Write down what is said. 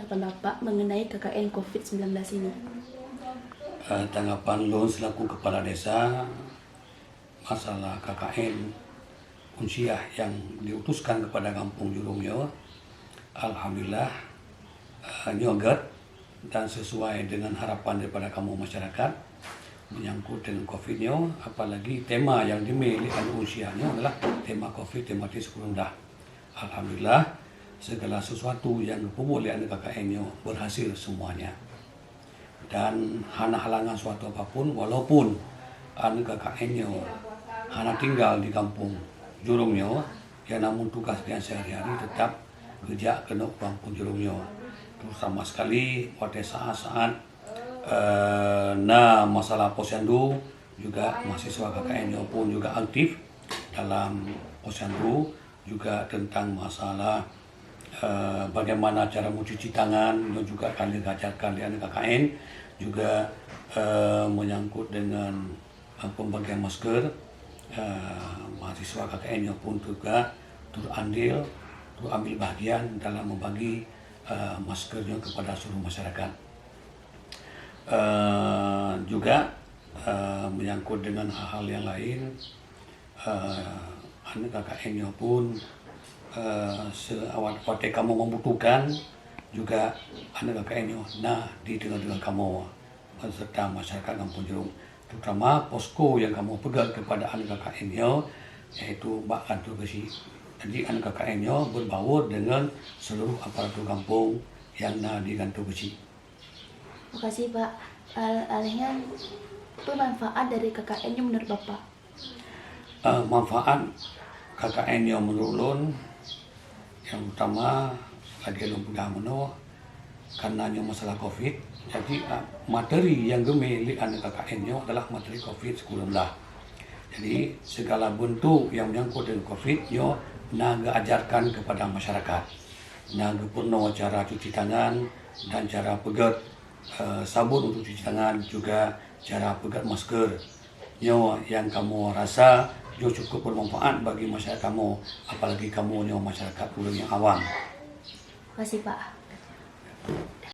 tanggapan Bapak mengenai KKN COVID-19 ini? Tanggapan Lun selaku Kepala Desa masalah KKN Unsiah yang diutuskan kepada Kampung Jurungyo, alhamdulillah nyoget dan sesuai dengan harapan daripada kamu masyarakat menyangkut dengan COVID-nya, apalagi tema yang dimiliki Unsiahnya adalah tema COVID, tematis rendah. Alhamdulillah segala sesuatu yang boleh ada KKN-nya berhasil semuanya. Dan hana halangan suatu apapun, walaupun anu KKN-nya hana tinggal di kampung Jurungyo, ya namun tugasnya sehari-hari tetap kerja ke kampung Jurungyo. Terutama sekali pada saat-saat masalah posyandu, juga mahasiswa KKN-nya pun juga aktif dalam posyandu, juga tentang masalah bagaimana cara mencuci tangan, juga kali ajarkan di KKN, juga menyangkut dengan pembagian masker. Mahasiswa KKN pun juga turut ambil bagian dalam membagi maskernya kepada seluruh masyarakat. Juga menyangkut dengan hal-hal yang lain, KKN pun seawal pada kamu membutuhkan juga anak KKN di tengah-tengah kamu serta masyarakat Kampung Jurung, terutama posko yang kamu pegang kepada anak KKN yaitu Mbak Kantor Besi. Jadi anak KKN berbaur dengan seluruh aparatur kampung yang di Kantor Besi. Terima kasih Pak. Alihnya manfaat dari KKN menurut Bapak? Manfaat KKN menurut Lun yang utama lagi lumpuh meno karena masalah COVID. Jadi materi yang gemili anak KKN adalah materi COVID-19. Jadi segala bentuk yang menyangkut dengan COVID naga ajarkan kepada masyarakat. Naga purno cara cuci tangan dan cara pegat sabun untuk cuci tangan, juga cara pegat masker. Yang kamu rasa cukup bermanfaat bagi masyarakat kamu, apalagi kamu masyarakat yang awam. Terima kasih Pak.